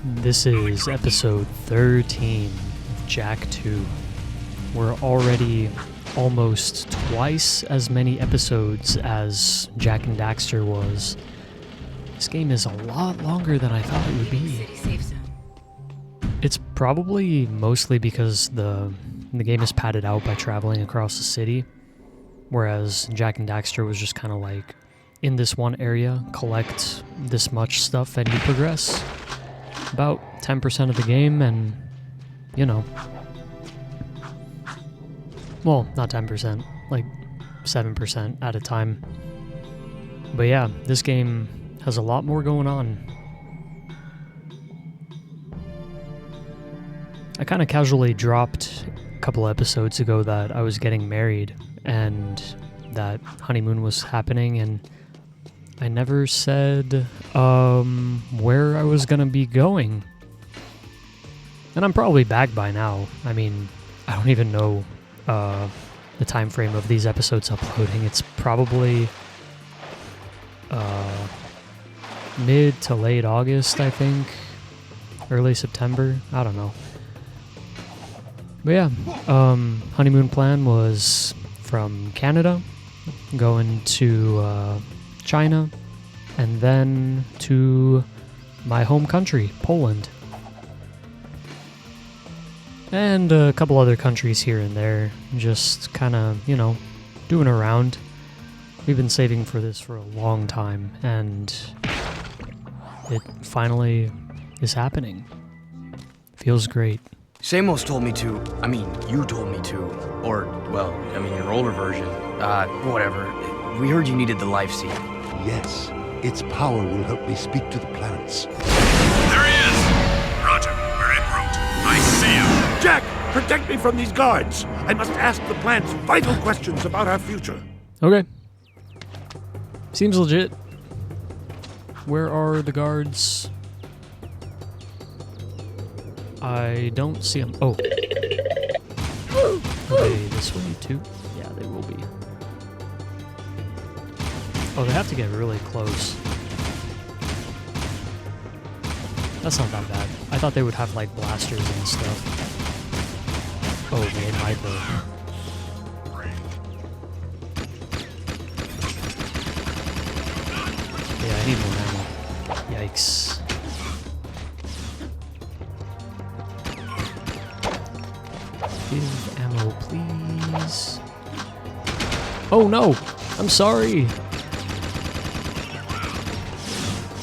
This is episode 13 of Jack 2. We're already almost twice as many episodes as Jack and Daxter was. This game is a lot longer than I thought it would be. It's probably mostly because the game is padded out by traveling across the city, whereas Jack and Daxter was just kind of like, in this one area, collect this much stuff and you progress. About 10% of the game, and, you know, well, not 10%, like 7% at a time. But yeah, this game has a lot more going on. I kind of casually dropped a couple episodes ago that I was getting married and that honeymoon was happening, and I never said where I was gonna be going. And I'm probably back by now. I mean, I don't even know the time frame of these episodes uploading. It's probably mid to late August, I think. Early September. I don't know. But yeah, honeymoon plan was from Canada, going to China, and then to my home country, Poland. And a couple other countries here and there, just kind of, you know, doing around. We've been saving for this for a long time, and it finally is happening. Feels great. Samos told me to. I mean, you told me to. Or, well, I mean, your older version. Whatever. We heard you needed the life seed. Yes, its power will help me speak to the plants. There he is! Roger, we're en route. I see him. Jack, protect me from these guards. I must ask the plants vital questions about our future. Okay. Seems legit. Where are the guards? I don't see them. Oh. Okay, this way too? Yeah, they will be. Oh, they have to get really close. That's not that bad. I thought they would have, like, blasters and stuff. Oh, they might though. Yeah, I need more ammo. Yikes. Give ammo, please. Oh no! I'm sorry!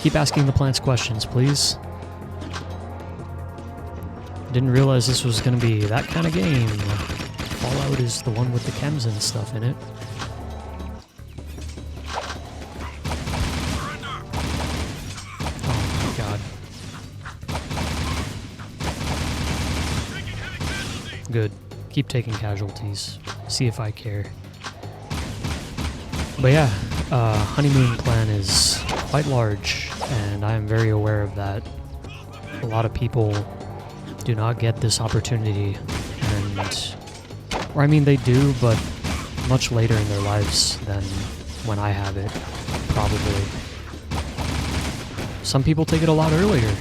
Keep asking the plants questions, please. Didn't realize this was gonna be that kind of game. Fallout is the one with the chems and stuff in it. Oh my god. Good. Keep taking casualties. See if I care. But yeah, honeymoon plan is quite large, and I am very aware of that. A lot of people do not get this opportunity, and, or I mean they do, but much later in their lives than when I have it, probably. Some people take it a lot earlier.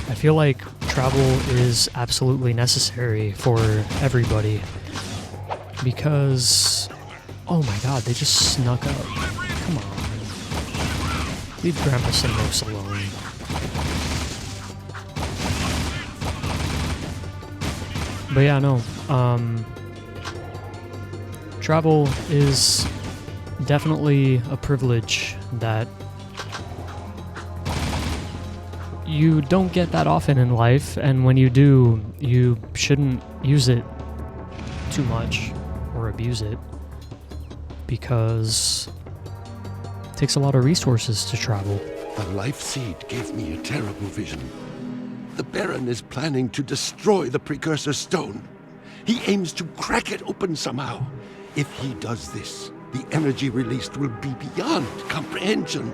I feel like travel is absolutely necessary for everybody, because, oh my god, they just snuck up. Come on. Leave Grandpa Samos alone. But yeah, no, travel is definitely a privilege that you don't get that often in life, and when you do, you shouldn't use it too much or abuse it, because it takes a lot of resources to travel. The life seed gave me a terrible vision. The Baron is planning to destroy the precursor stone. He aims to crack it open somehow. If he does this, the energy released will be beyond comprehension.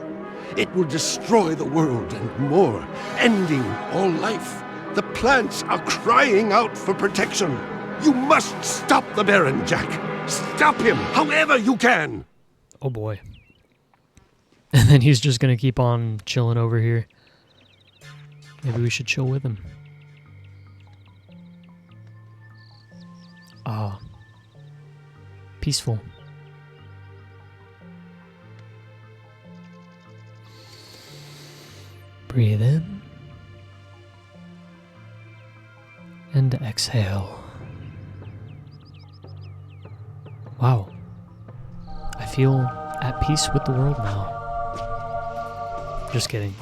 It will destroy the world and more, ending all life. The plants are crying out for protection. You must stop the Baron, Jack. Stop him, however you can. Oh boy. And then he's just gonna keep on chilling over here. Maybe we should chill with him. Ah. Peaceful. Breathe in. And exhale. Wow. I feel at peace with the world now. Just kidding.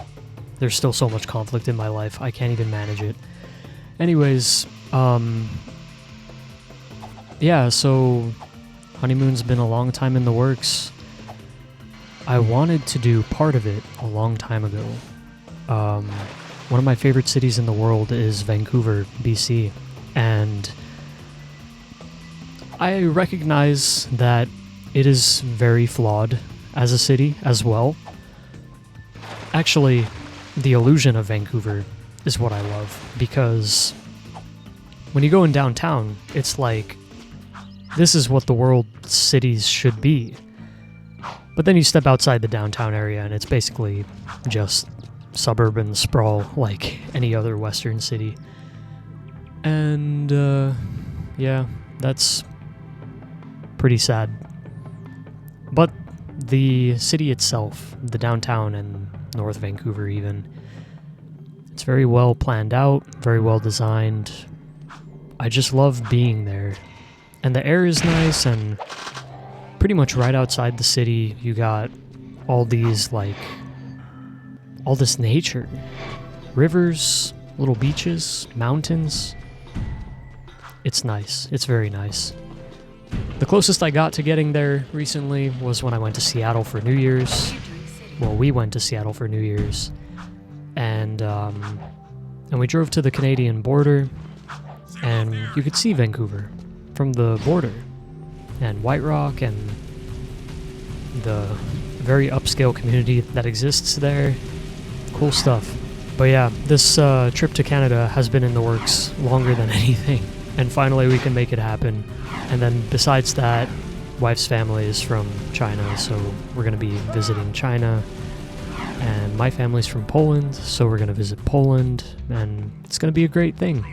There's still so much conflict in my life, I can't even manage it. Anyways, yeah, so honeymoon's been a long time in the works. I wanted to do part of it a long time ago. One of my favorite cities in the world is Vancouver, BC, and I recognize that it is very flawed as a city as well. Actually, the illusion of Vancouver is what I love, because when you go in downtown, it's like, this is what the world cities should be. But then you step outside the downtown area and it's basically just suburban sprawl like any other Western city. And, yeah, that's pretty sad. But the city itself, the downtown and North Vancouver even, it's very well planned out, very well designed. I just love being there. And the air is nice, and pretty much right outside the city you got all these, like, all this nature. Rivers, little beaches, mountains. It's nice. It's very nice. The closest I got to getting there recently was when I went to Seattle for New Year's. Well, we went to Seattle for New Year's. And we drove to the Canadian border, and you could see Vancouver from the border. And White Rock and the very upscale community that exists there. Cool stuff. But yeah, this trip to Canada has been in the works longer than anything. And finally we can make it happen. And then besides that, wife's family is from China, so we're going to be visiting China. And my family's from Poland, so we're going to visit Poland. And it's going to be a great thing.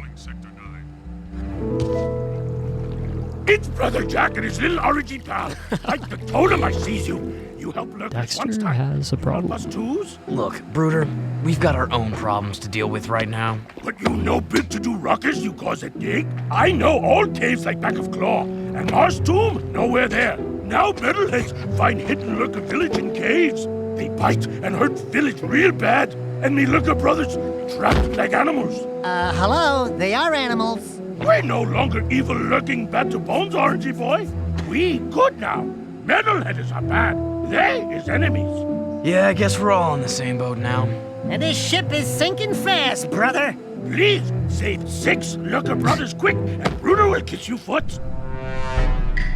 It's Brother Jack and his little orangey pal. I told him I sees you. You help lurk us once Daxter time. has a problem. Us twos? Look, Brooder, we've got our own problems to deal with right now. But you know big to-do ruckus you cause a dig? I know all caves like back of claw. And Mars Tomb, nowhere there. Now metalheads find hidden lurker village in caves. They bite and hurt village real bad. And me lurker brothers trapped like animals. Hello, they are animals. We're no longer evil lurking bad to bones, orangey boy. We good now. Metalheaders are bad. They is enemies. Yeah, I guess we're all on the same boat now. And this ship is sinking fast, brother. Please, save 6 lurker brothers quick, and Bruno will kiss you foot.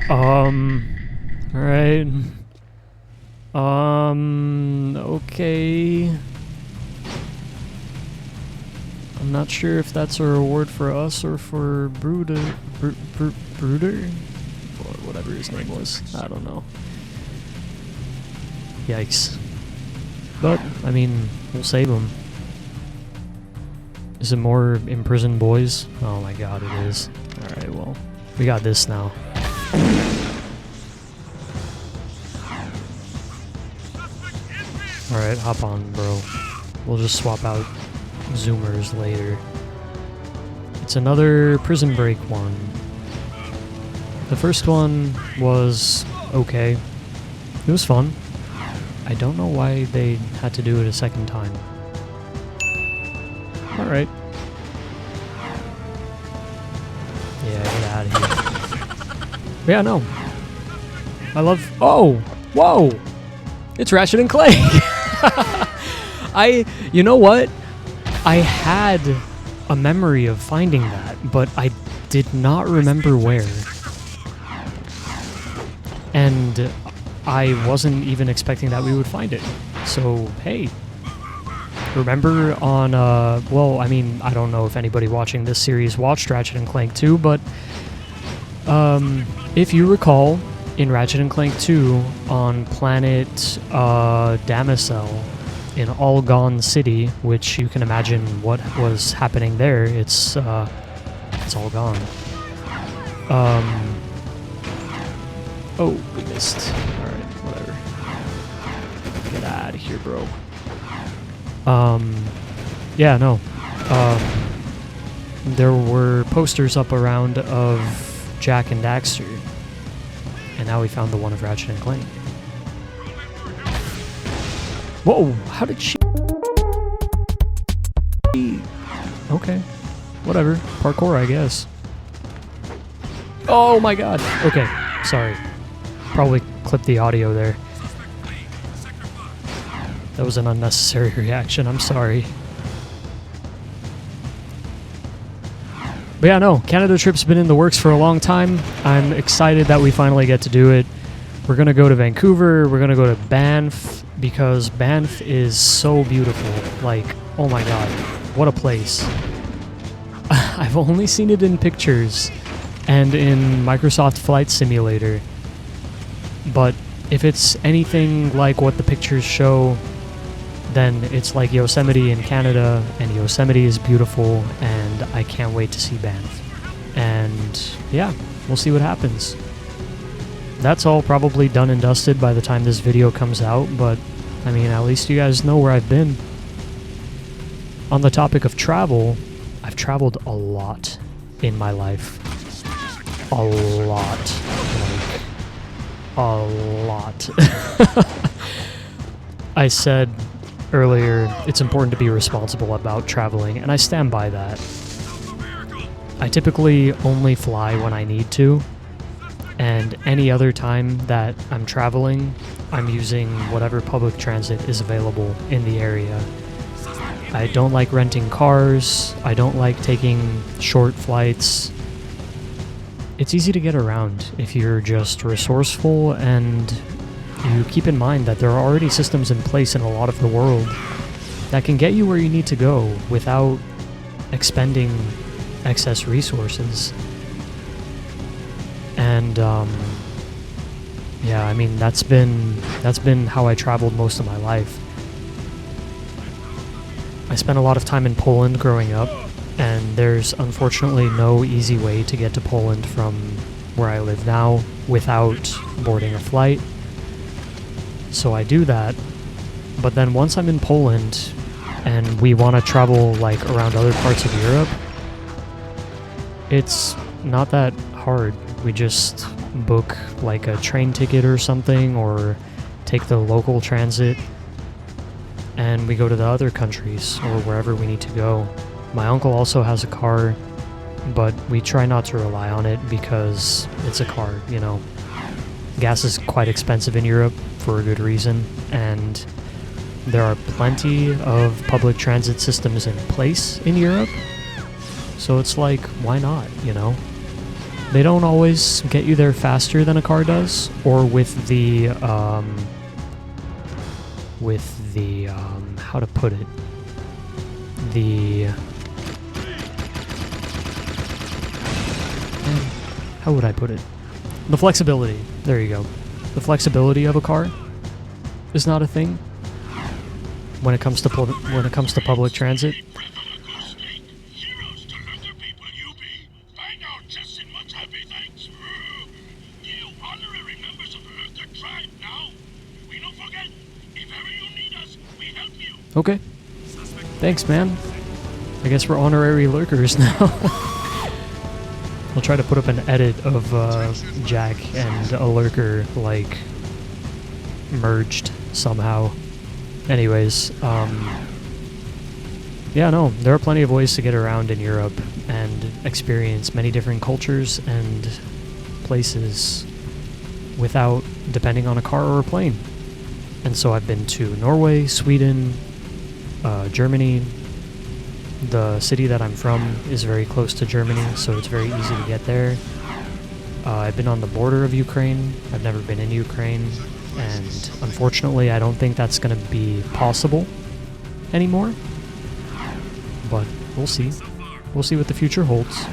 Alright. Okay. I'm not sure if that's a reward for us or for Brooder? Or whatever his name was. I don't know. Yikes. But, I mean, we'll save him. Is it more imprisoned boys? Oh my god, it is. Alright, well, we got this now. Alright, hop on, bro. We'll just swap out Zoomers later. It's another Prison Break one. The first one was okay. It was fun. I don't know why they had to do it a second time. Alright. Yeah, get out of here. Yeah, no. I love... Oh! Whoa! It's Ratchet and Clank! You know what? I had a memory of finding that, but I did not remember where. And I wasn't even expecting that we would find it. So, hey. Remember on, well, I mean, I don't know if anybody watching this series watched Ratchet and Clank 2, but if you recall, in Ratchet and Clank 2, on planet Damosel, in All Gone City, which you can imagine what was happening there. It's all gone. Oh, we missed. Alright, whatever. Get out of here, bro. Yeah, no. There were posters up around of Jack and Daxter. And now we found the one of Ratchet and Clank. Whoa, how did she... Okay, whatever. Parkour, I guess. Oh my god. Okay, sorry. Probably clipped the audio there. That was an unnecessary reaction, I'm sorry. But yeah, no, Canada trip's been in the works for a long time. I'm excited that we finally get to do it. We're gonna go to Vancouver, we're gonna go to Banff, because Banff is so beautiful. Like, oh my god, what a place. I've only seen it in pictures and in Microsoft Flight Simulator. But if it's anything like what the pictures show, then it's like Yosemite in Canada, and Yosemite is beautiful, and I can't wait to see Banff. And yeah, we'll see what happens. That's all probably done and dusted by the time this video comes out, but I mean, at least you guys know where I've been. On the topic of travel, I've traveled a lot in my life. A lot. Like, a lot. I said earlier, it's important to be responsible about traveling, and I stand by that. I typically only fly when I need to, and any other time that I'm traveling, I'm using whatever public transit is available in the area. I don't like renting cars, I don't like taking short flights. It's easy to get around if you're just resourceful and you keep in mind that there are already systems in place in a lot of the world that can get you where you need to go without expending excess resources. And yeah, I mean, that's been how I traveled most of my life. I spent a lot of time in Poland growing up, and there's unfortunately no easy way to get to Poland from where I live now without boarding a flight. So I do that, but then once I'm in Poland and we want to travel like around other parts of Europe, it's not that hard. We just book like a train ticket or something, or take the local transit, and we go to the other countries or wherever we need to go. My uncle also has a car, but we try not to rely on it because it's a car, you know. Gas is quite expensive in Europe for a good reason, and there are plenty of public transit systems in place in Europe. So it's like, why not, you know? They don't always get you there faster than a car does, or with the, how to put it? How would I put it? The flexibility. There you go. The flexibility of a car is not a thing when it comes to public transit. Okay. Thanks, man. I guess we're honorary lurkers now. I'll try to put up an edit of Jack and a lurker, like, merged somehow. Anyways, yeah, no, there are plenty of ways to get around in Europe and experience many different cultures and places without depending on a car or a plane. And so I've been to Norway, Sweden, Germany. The city that I'm from is very close to Germany, so it's very easy to get there. I've been on the border of Ukraine. I've never been in Ukraine, and unfortunately I don't think that's going to be possible anymore. But we'll see. We'll see what the future holds.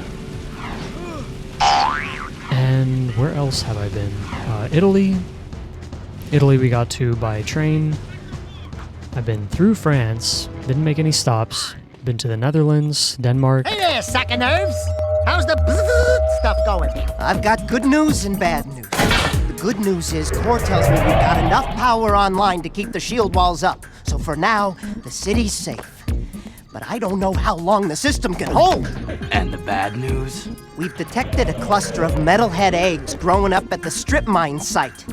And where else have I been? Italy. Italy we got to by train. I've been through France, didn't make any stops, been to the Netherlands, Denmark. Hey there, sack of nerves. How's the stuff going? I've got good news and bad news. The good news is Core tells me we've got enough power online to keep the shield walls up. So for now, the city's safe. But I don't know how long the system can hold. And the bad news? We've detected a cluster of metalhead eggs growing up at the strip mine site.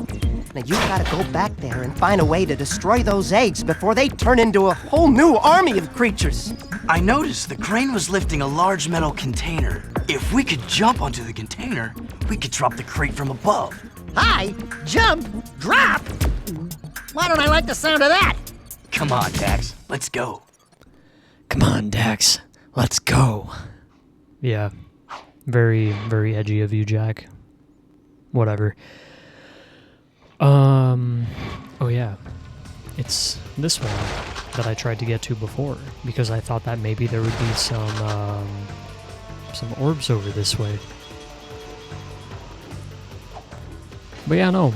Now you've got to go back there and find a way to destroy those eggs before they turn into a whole new army of creatures. I noticed the crane was lifting a large metal container. If we could jump onto the container, we could drop the crate from above. Hi, jump, drop. Why don't I like the sound of that? Come on, Dax, let's go. Come on, Dax, let's go. Yeah, very, very edgy of you, Jack. Whatever. Oh yeah, it's this one that I tried to get to before, because I thought that maybe there would be some orbs over this way. But yeah, no,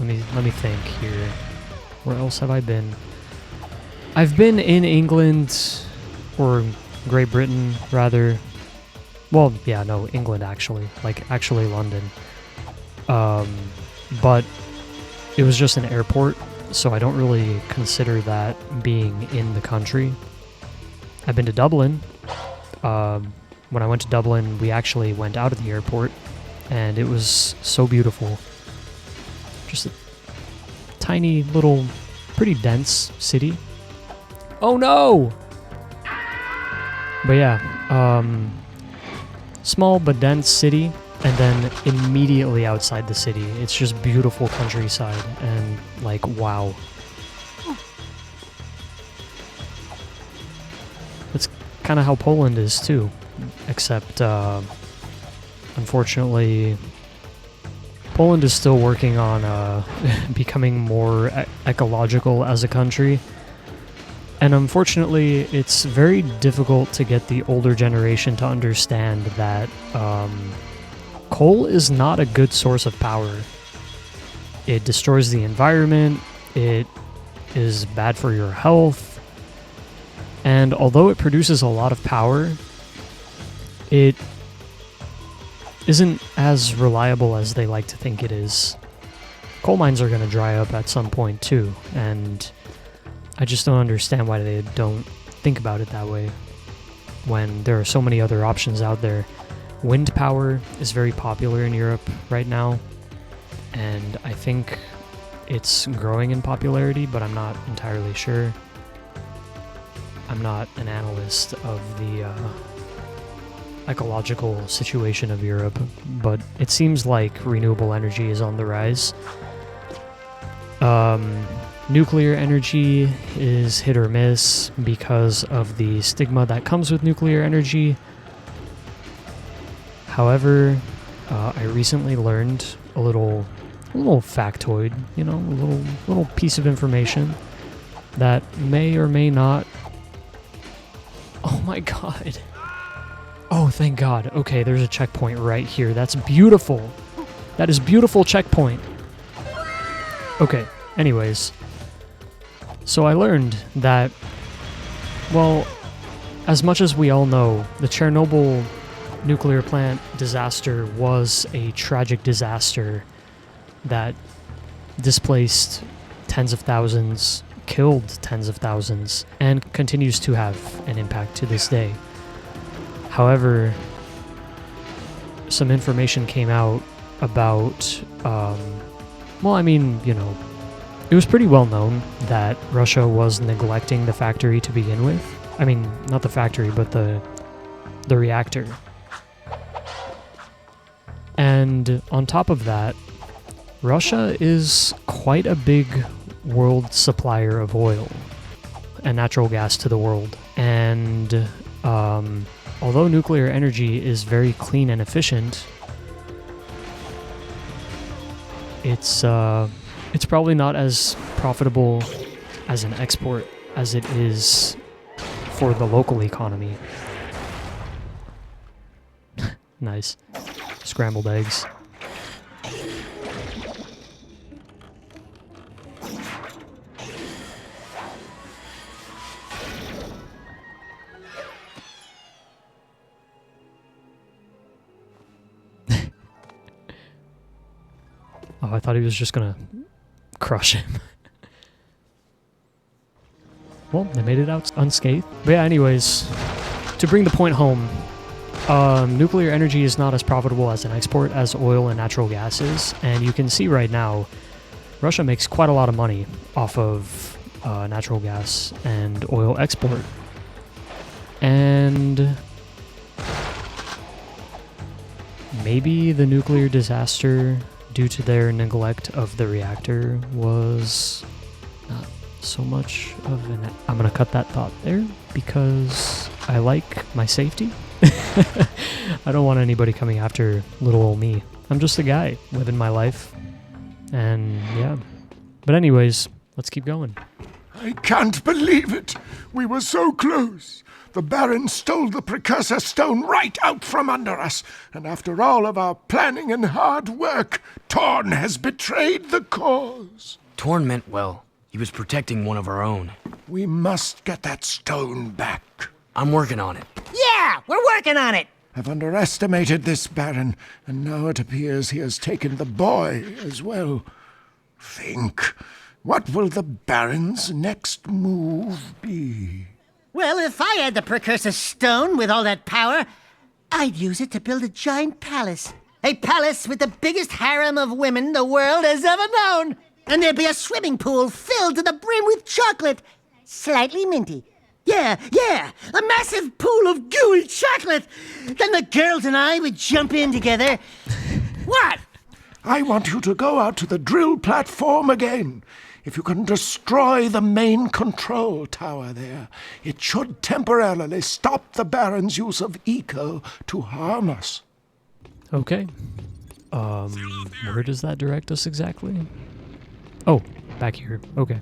let me think here. Where else have I been? I've been in England, or Great Britain, rather. Well, yeah, no, England, actually. Like, actually London. But it was just an airport, so I don't really consider that being in the country. I've been to Dublin. When I went to Dublin, we actually went out of the airport, and it was so beautiful. Just a tiny little, pretty dense city. Oh no! But yeah, small but dense city, and then immediately outside the city, it's just beautiful countryside, and like, wow. That's kind of how Poland is too, except unfortunately Poland is still working on becoming more ecological as a country. And unfortunately, it's very difficult to get the older generation to understand that coal is not a good source of power. It destroys the environment, it is bad for your health, and although it produces a lot of power, it isn't as reliable as they like to think it is. Coal mines are going to dry up at some point too, and I just don't understand why they don't think about it that way when there are so many other options out there. Wind power is very popular in Europe right now, and I think it's growing in popularity, but I'm not entirely sure. I'm not an analyst of the ecological situation of Europe, but it seems like renewable energy is on the rise. Nuclear energy is hit or miss because of the stigma that comes with nuclear energy. However, I recently learned a little factoid, you know, a little piece of information that may or may not... Oh my god. Oh, thank god. Okay, there's a checkpoint right here. That's beautiful. That is beautiful checkpoint. Okay, anyways. So I learned that, well, as much as we all know, the Chernobyl nuclear plant disaster was a tragic disaster that displaced tens of thousands, killed tens of thousands, and continues to have an impact to this day. However, some information came out about, well, I mean, you know, it was pretty well known that Russia was neglecting the factory to begin with. I mean, not the factory, but the reactor. And on top of that, Russia is quite a big world supplier of oil and natural gas to the world. And although nuclear energy is very clean and efficient, it's probably not as profitable as an export as it is for the local economy. Nice. Scrambled eggs. Oh, I thought he was just gonna crush him. Well, they made it out unscathed. But yeah, anyways, to bring the point home, nuclear energy is not as profitable as an export as oil and natural gas is, and you can see right now, Russia makes quite a lot of money off of natural gas and oil export. And maybe the nuclear disaster, due to their neglect of the reactor, was not so much of an... I'm gonna cut that thought there because I like my safety. I don't want anybody coming after little old me. I'm just a guy living my life. And yeah. But anyways, let's keep going. I can't believe it. We were so close. The Baron stole the precursor stone right out from under us. And after all of our planning and hard work, Torn has betrayed the cause. Torn meant well. He was protecting one of our own. We must get that stone back. I'm working on it. Yeah, we're working on it. I've underestimated this Baron, and now it appears he has taken the boy as well. Think, what will the Baron's next move be? Well, if I had the precursor stone with all that power, I'd use it to build a giant palace. A palace with the biggest harem of women the world has ever known. And there'd be a swimming pool filled to the brim with chocolate. Slightly minty. Yeah, a massive pool of gooey chocolate. Then the girls and I would jump in together. What? I want you to go out to the drill platform again. If you can destroy the main control tower there, it should temporarily stop the Baron's use of eco to harm us. Okay. Where does that direct us exactly? Oh, back here. Okay.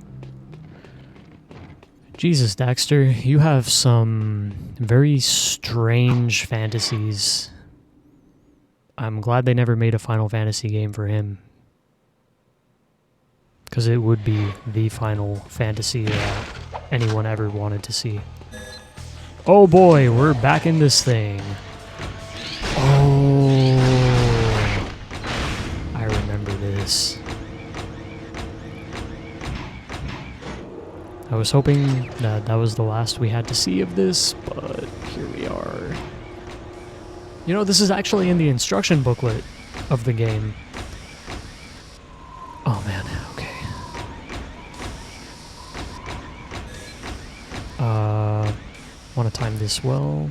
Jesus, Daxter, you have some very strange fantasies. I'm glad they never made a Final Fantasy game for him. Because it would be the Final Fantasy that anyone ever wanted to see. Oh boy, we're back in this thing. Oh, I remember this. I was hoping that was the last we had to see of this, but here we are. You know, this is actually in the instruction booklet of the game. Oh man, okay. Want to time this well.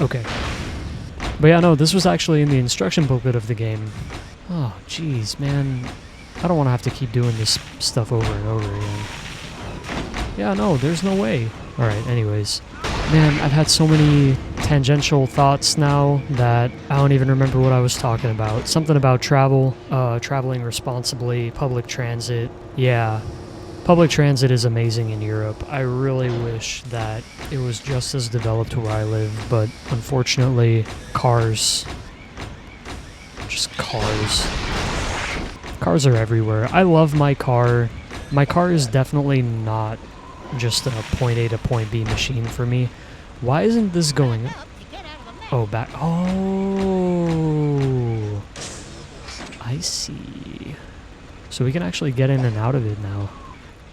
Okay. But yeah, no, this was actually in the instruction booklet of the game. Oh, jeez, man. I don't want to have to keep doing this stuff over and over again. Yeah, no, there's no way. Alright, anyways. Man, I've had so many tangential thoughts now that I don't even remember what I was talking about. Something about travel, traveling responsibly, public transit. Yeah, public transit is amazing in Europe. I really wish that it was just as developed where I live, but unfortunately, cars. Just cars. Cars are everywhere. I love my car. My car is definitely not just a point A to point B machine for me. Why isn't this going... Oh, back... Oh... I see. So we can actually get in and out of it now.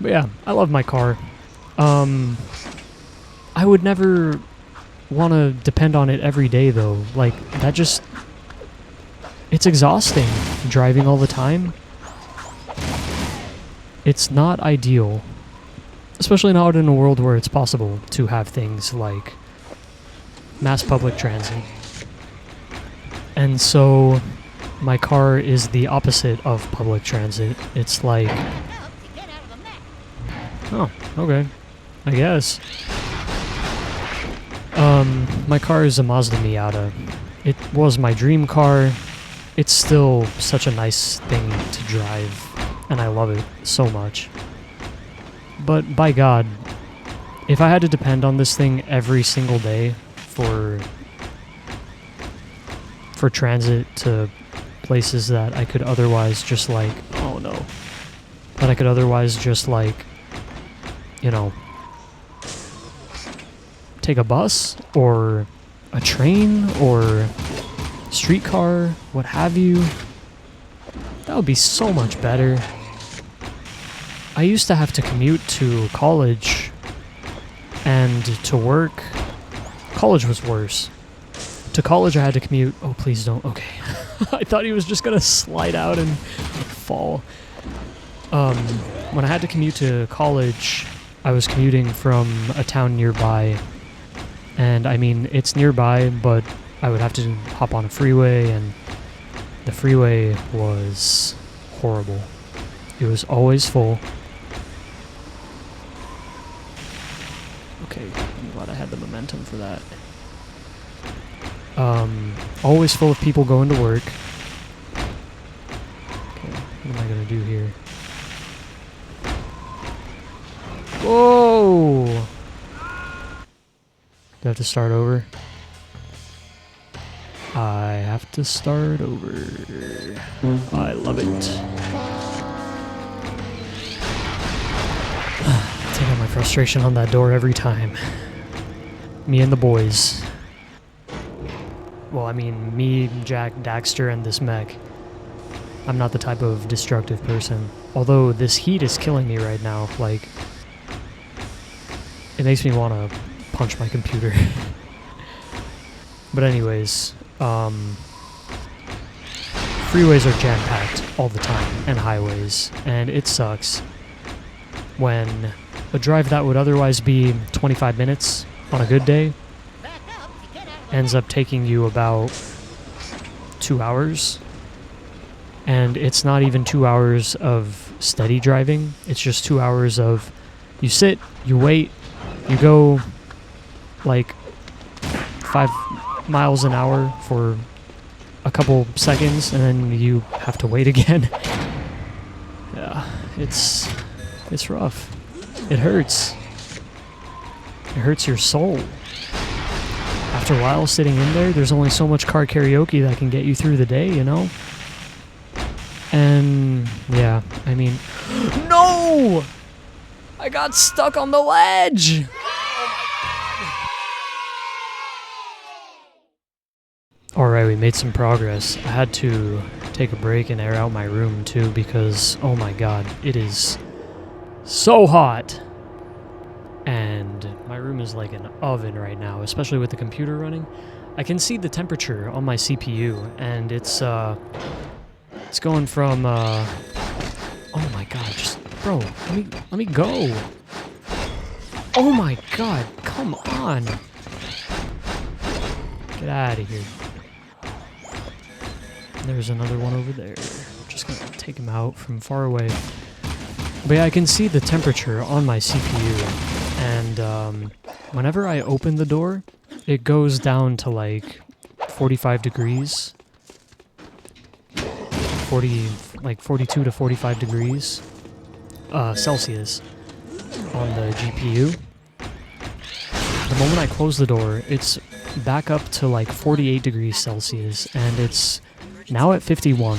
But yeah, I love my car. I would never want to depend on it every day, though. Like, that just... It's exhausting, driving all the time. It's not ideal. Especially not in a world where it's possible to have things like mass public transit. And so my car is the opposite of public transit. It's like... Oh, okay. I guess. My car is a Mazda Miata. It was my dream car. It's still such a nice thing to drive, and I love it so much. But by God, if I had to depend on this thing every single day for transit to places that I could otherwise just like, oh no, that I could otherwise just like, you know, take a bus or a train or streetcar, what have you. That would be so much better. I used to have to commute to college and to work. College was worse. To college I had to commute. Oh, please don't. Okay. I thought he was just gonna slide out and fall. When I had to commute to college, I was commuting from a town nearby. And I mean, it's nearby, but I would have to hop on a freeway, and the freeway was horrible. It was always full. Okay, I'm glad I had the momentum for that. Always full of people going to work. Okay, what am I gonna do here? Whoa! Do I have to start over? I have to start over. I love it. Take out my frustration on that door every time. Me and the boys. Well, I mean, me, Jack, Daxter, and this mech. I'm not the type of destructive person. Although this heat is killing me right now. Like, it makes me want to punch my computer. But anyways, freeways are jam-packed all the time, and highways, and it sucks when a drive that would otherwise be 25 minutes on a good day ends up taking you about 2 hours, and it's not even 2 hours of steady driving, it's just 2 hours of you sit, you wait, you go like 5 miles an hour for a couple seconds, and then you have to wait again. Yeah, it's rough. It hurts. It hurts your soul. After a while sitting in there, there's only so much car karaoke that can get you through the day, you know? And yeah, I mean, no! I got stuck on the ledge! Alright, we made some progress. I had to take a break and air out my room too because, oh my god, it is so hot. And my room is like an oven right now, especially with the computer running. I can see the temperature on my CPU, and it's going from, oh my god, just, bro, let me go. Oh my god, come on. Get out of here. There's another one over there. I'm just gonna take him out from far away. But yeah, I can see the temperature on my CPU, and whenever I open the door, it goes down to like 45 degrees. 42 to 45 degrees Celsius on the GPU. The moment I close the door, it's back up to like 48 degrees Celsius, and it's now at 51.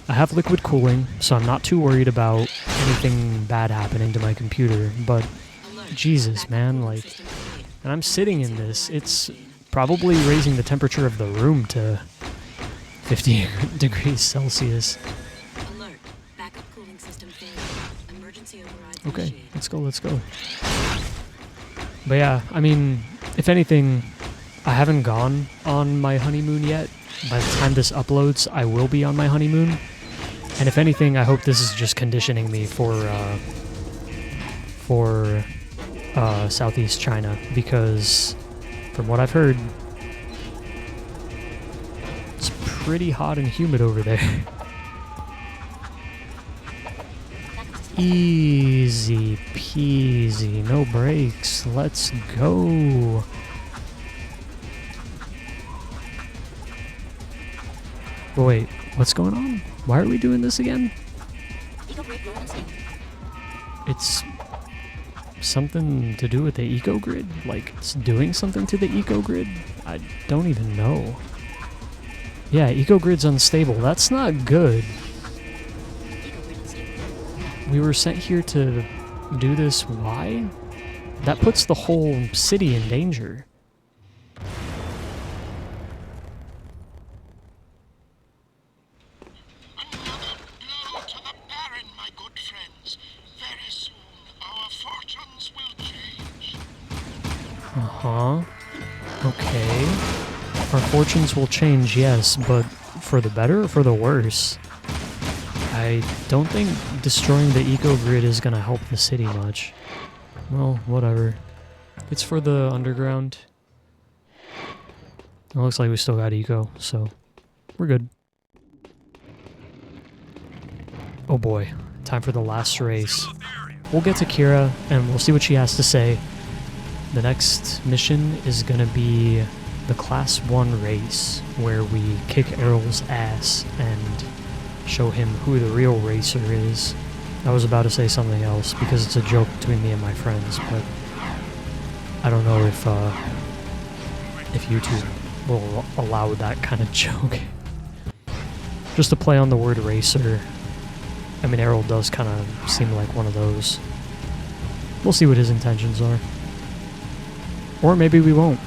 I have liquid cooling, so I'm not too worried about anything bad happening to my computer, but Jesus, man, like, and I'm sitting in this, it's probably raising the temperature of the room to 50 degrees Celsius. Alert. Backup cooling system failure. Emergency override. Okay, let's go. But yeah, I mean, if anything, I haven't gone on my honeymoon yet. By the time this uploads, I will be on my honeymoon. And if anything, I hope this is just conditioning me for Southeast China, because from what I've heard, it's pretty hot and humid over there. Easy peasy, no brakes, let's go. But wait, what's going on? Why are we doing this again? It's something to do with the eco-grid? Like, it's doing something to the eco-grid? I don't even know. Yeah, eco-grid's unstable. That's not good. We were sent here to do this. Why? That puts the whole city in danger. Huh? Okay. Our fortunes will change, yes, but for the better or for the worse? I don't think destroying the eco-grid is gonna help the city much. Well, whatever. It's for the underground. It looks like we still got eco, so we're good. Oh boy, time for the last race. We'll get to Kira, and we'll see what she has to say. The next mission is gonna be the Class 1 race, where we kick Errol's ass and show him who the real racer is. I was about to say something else, because it's a joke between me and my friends, but I don't know if YouTube will allow that kind of joke. Just to play on the word racer. I mean, Errol does kind of seem like one of those. We'll see what his intentions are. Or maybe we won't.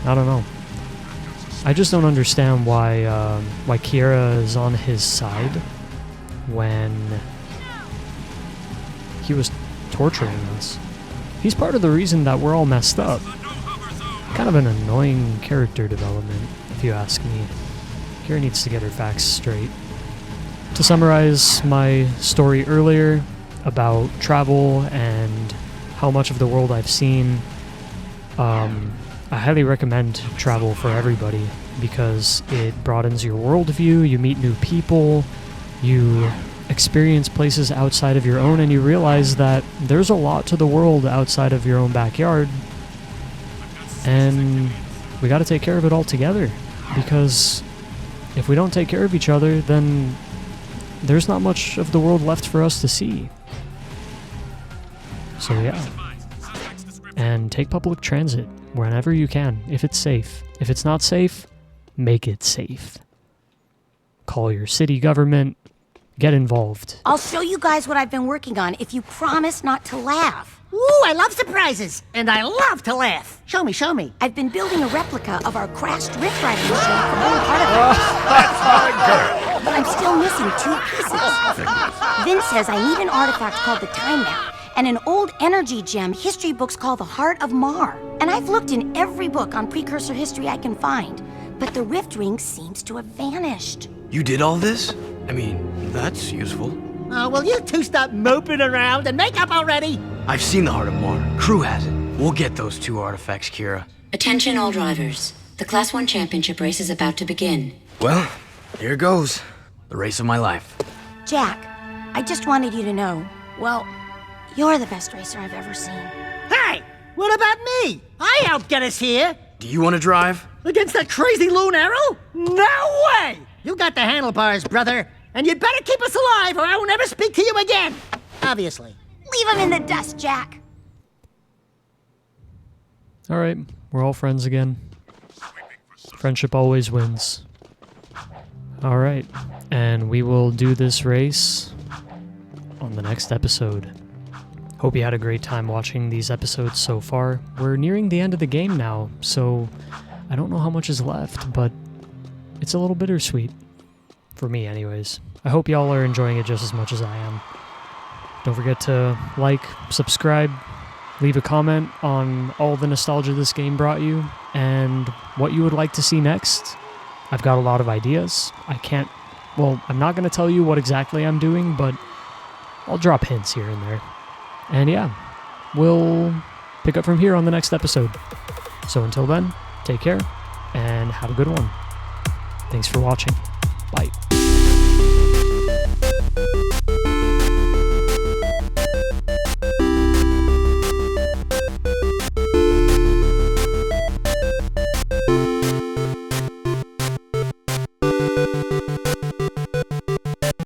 I don't know. I just don't understand why Kira is on his side when he was torturing us. He's part of the reason that we're all messed up. Kind of an annoying character development, if you ask me. Kira needs to get her facts straight. To summarize my story earlier about travel and how much of the world I've seen, I highly recommend travel for everybody because it broadens your worldview, you meet new people, you experience places outside of your own, and you realize that there's a lot to the world outside of your own backyard, and we gotta take care of it all together, because if we don't take care of each other, then there's not much of the world left for us to see. So yeah. And take public transit whenever you can, if it's safe. If it's not safe, make it safe. Call your city government. Get involved. I'll show you guys what I've been working on if you promise not to laugh. Ooh, I love surprises, and I love to laugh. Show me, show me. I've been building a replica of our crashed rift riding machine from old artifacts. But I'm still missing 2 pieces. Vince says I need an artifact called the Time Map and an old energy gem history books called the Heart of Mar. And I've looked in every book on precursor history I can find, but the rift ring seems to have vanished. You did all this? I mean, that's useful. Oh, will you two stop moping around and make up already? I've seen the Heart of Mar. Crew has it. We'll get those 2 artifacts, Kira. Attention all drivers. The Class 1 championship race is about to begin. Well, here goes. The race of my life. Jack, I just wanted you to know, well, you're the best racer I've ever seen. Hey, what about me? I helped get us here. Do you want to drive? Against that crazy loon arrow? No way! You got the handlebars, brother. And you'd better keep us alive or I will never speak to you again. Obviously. Leave him in the dust, Jack. Alright, we're all friends again. Friendship always wins. Alright, and we will do this race on the next episode. Hope you had a great time watching these episodes so far. We're nearing the end of the game now, so I don't know how much is left, but it's a little bittersweet. For me, anyways. I hope y'all are enjoying it just as much as I am. Don't forget to like, subscribe, leave a comment on all the nostalgia this game brought you, and what you would like to see next. I've got a lot of ideas. I'm not going to tell you what exactly I'm doing, but I'll drop hints here and there. And yeah, we'll pick up from here on the next episode. So until then, take care, and have a good one. Thanks for watching. Bye.